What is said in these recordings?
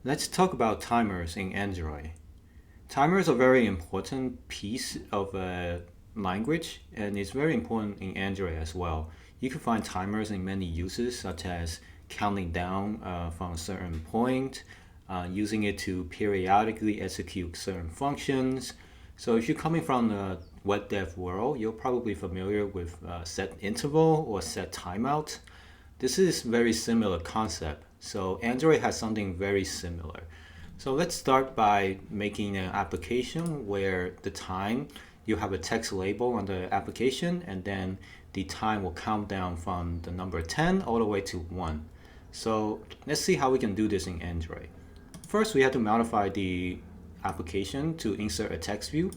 Let's talk about timers in Android. Timers are a very important piece of a language, and it's very important in Android as well. You can find timers in many uses, such as counting down from a certain point, using it to periodically execute certain functions. So if you're coming from the web dev world, you're probably familiar with set interval or set timeout. This is very similar concept. So Android has something very similar. So let's start by making an application where the time, you have a text label on the application, and then the time will count down from the number 10 all the way to 1. So let's see how we can do this in Android. First, we have to modify the application to insert a text view.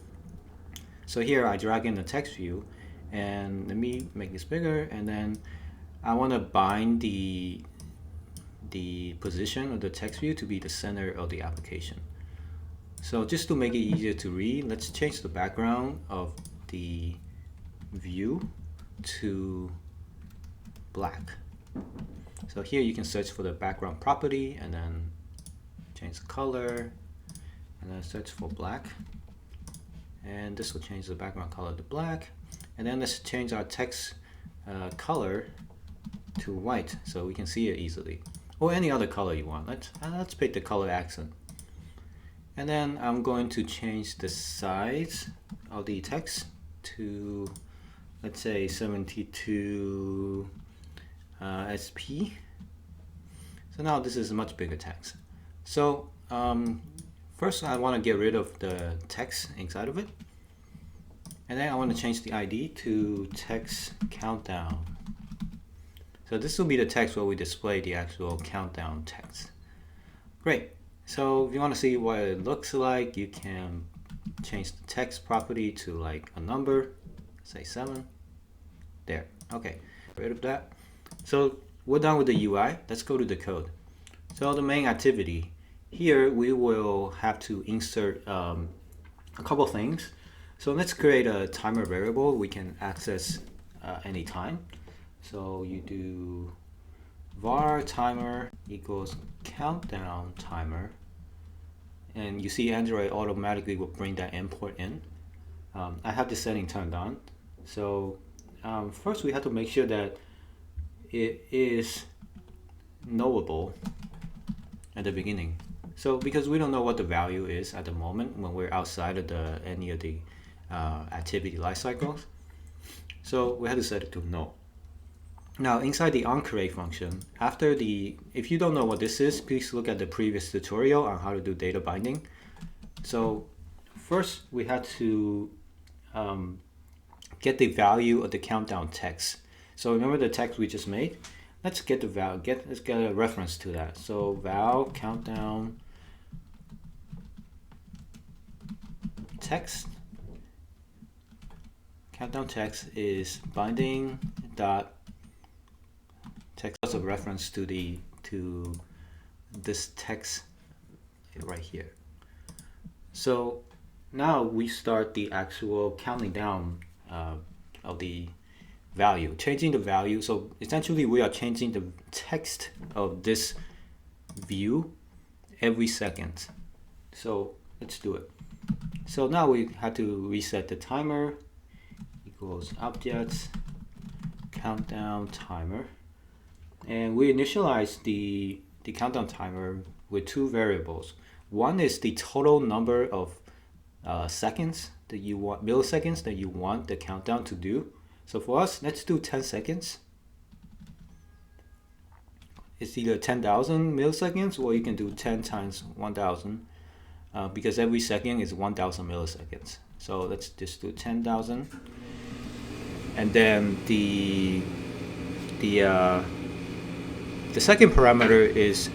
So here I drag in the text view, and let me make this bigger, and then I want to bind the position of the text view to be the center of the application. So just to make it easier to read, let's change the background of the view to black. So here you can search for the background property and then change the color and then search for black. And this will change the background color to black. And then let's change our text color to white so we can see it easily, or any other color you want. Let's pick the color accent. And then I'm going to change the size of the text to, let's say, 72 SP. So now this is a much bigger text. So first I want to get rid of the text inside of it, and then I want to change the ID to text countdown. So this will be the text where we display the actual countdown text. Great. So if you want to see what it looks like, you can change the text property to like a number, say 7. There. Okay. Get rid of that. So we're done with the UI. Let's go to the code. So the main activity here, we will have to insert a couple things. So let's create a timer variable we can access anytime. So you do var timer equals countdown timer, and you see Android automatically will bring that import in. I have this setting turned on. So first we have to make sure that it is knowable at the beginning. So because we don't know what the value is at the moment when we're outside of any of the activity life cycles, so we have to set it to null. Now inside the onCreate function, if you don't know what this is, please look at the previous tutorial on how to do data binding. So first we have to get the value of the countdown text. So remember the text we just made? Let's get the value. Let's get a reference to that. So val countdown text. Countdown text is binding dot text as a reference to this text right here. So now we start the actual counting down of the value, changing the value. So essentially we are changing the text of this view every second. So let's do it. So now we have to reset the timer equals objects countdown timer. And we initialize the countdown timer with two variables. One is the total number of seconds that you want, milliseconds that you want the countdown to do. So for us, let's do 10 seconds. It's either 10,000 milliseconds, or you can do 10 times 1,000 because every second is 1,000 milliseconds. So let's just do 10,000. And then the second parameter is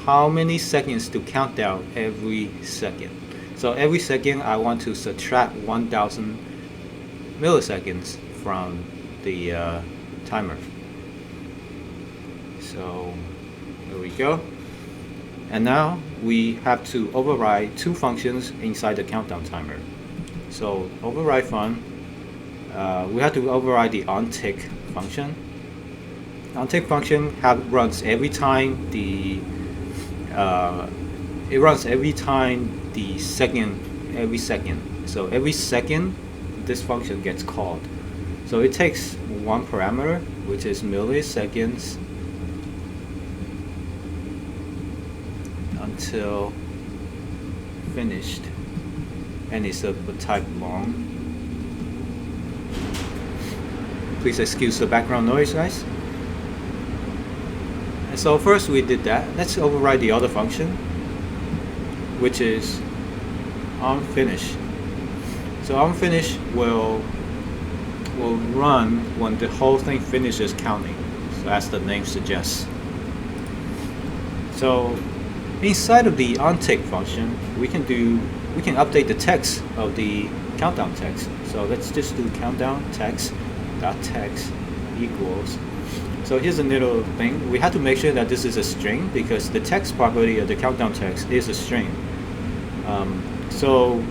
how many seconds to count down every second. So every second I want to subtract 1,000 milliseconds from the timer. So there we go. And now we have to override two functions inside the countdown timer. So override fun, we have to override the onTick function. OnTick function runs every time the it runs every time every second. So every second, this function gets called. So it takes one parameter, which is milliseconds, until finished, and it's a type long. Please excuse the background noise, guys. And so first we did that. Let's override the other function, which is onFinish. So onFinish will run when the whole thing finishes counting. So as the name suggests. So inside of the onTick function, we can update the text of the countdown text. So let's just do countdown text equals. So here's a little thing. We have to make sure that this is a string because the text property of the countdown text is a string. So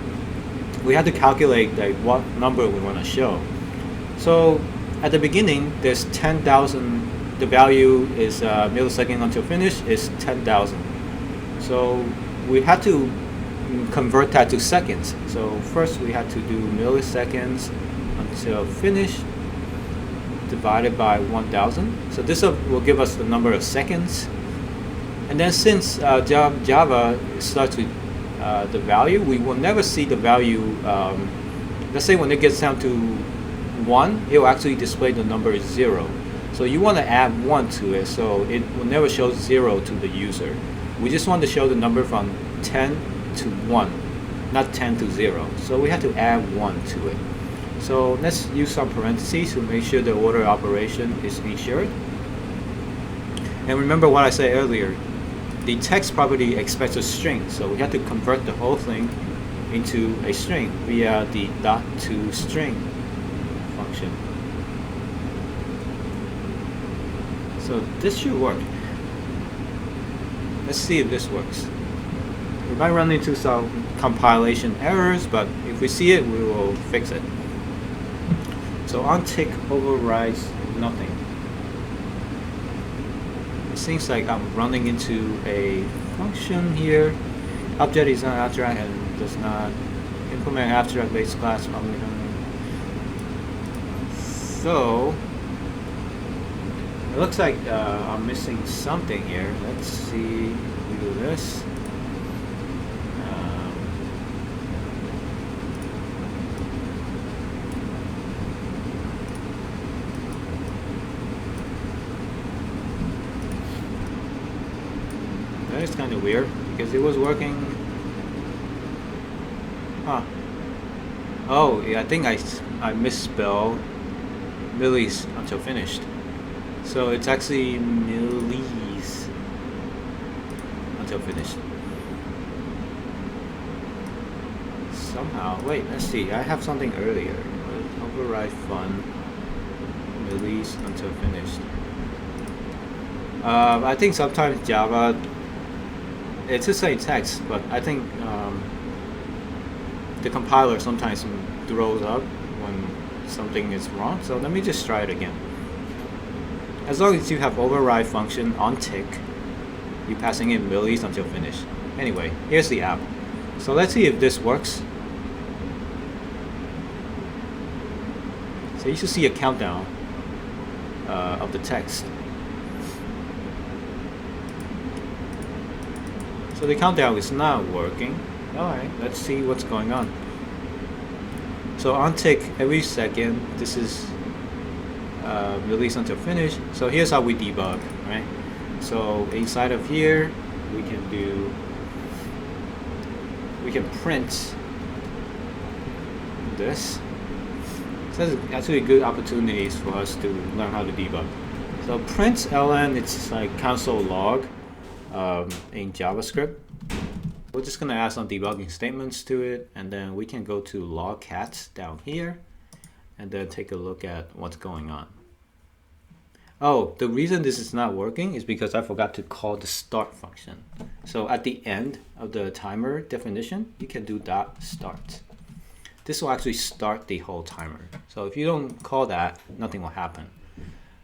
we have to calculate like what number we want to show. So at the beginning, there's 10,000. The value is millisecond until finish is 10,000. So we have to convert that to seconds. So first we have to do milliseconds until finish divided by 1,000. So this will give us the number of seconds. And then since Java starts with the value, we will never see the value. Let's say when it gets down to 1, it will actually display the number is 0. So you want to add 1 to it, so it will never show 0 to the user. We just want to show the number from 10 to 1, not 10 to 0. So we have to add 1 to it. So let's use some parentheses to make sure the order operation is ensured. And remember what I said earlier, the text property expects a string, so we have to convert the whole thing into a string via the .toString function. So this should work. Let's see if this works. We might run into some compilation errors, but if we see it, we will fix it. So onTick overrides nothing. It seems like I'm running into a function here. Object is not abstract and does not implement abstract-based class. So it looks like I'm missing something here. Let's see. We do this. That is kind of weird because it was working. Huh. Oh, yeah, I think I misspelled millis until finished. So it's actually millis until finished. Somehow, wait, let's see. I have something earlier. Override fun millis until finished. I think sometimes Java, it's the same text, but I think the compiler sometimes throws up when something is wrong. So let me just try it again. As long as you have override function onTick, you're passing in millis until finish. Anyway, here's the app. So let's see if this works. So you should see a countdown of the text. So the countdown is not working. Alright, let's see what's going on. So onTick every second, this is release until finish. So here's how we debug, right? So inside of here, we can print this. So that's actually good opportunities for us to learn how to debug. So print ln, it's like console log in JavaScript. We're just gonna add some debugging statements to it, and then we can go to logcats down here, and then take a look at what's going on. Oh, the reason this is not working is because I forgot to call the start function. So at the end of the timer definition, you can do .start. This will actually start the whole timer. So if you don't call that, nothing will happen.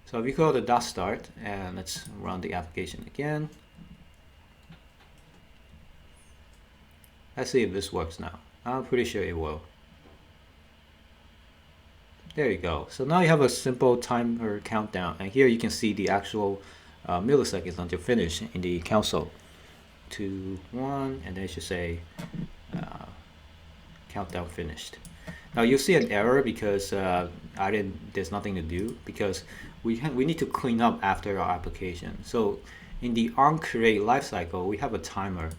So if you call the .start, and let's run the application again. Let's see if this works now. I'm pretty sure it will. There you go. So now you have a simple timer countdown, and here you can see the actual milliseconds until finish in the console. 2, 1, and then it should say countdown finished. Now you'll see an error because there's nothing to do, because we need to clean up after our application. So in the onCreate lifecycle, we have a timer.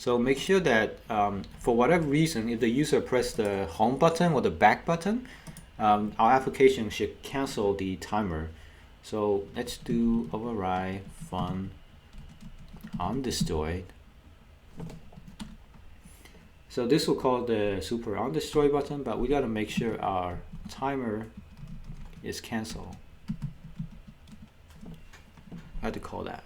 So make sure that for whatever reason, if the user pressed the home button or the back button, our application should cancel the timer. So let's do override fun onDestroy. So this will call the super onDestroy button, but we got to make sure our timer is canceled. I had to call that.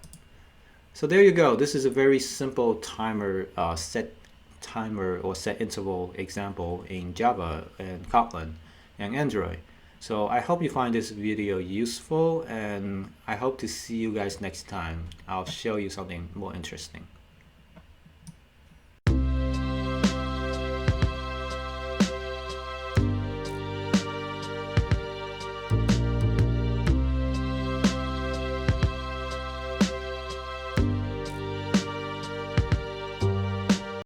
So there you go. This is a very simple timer, set timer or set interval example in Java and Kotlin and Android. So I hope you find this video useful, and I hope to see you guys next time. I'll show you something more interesting.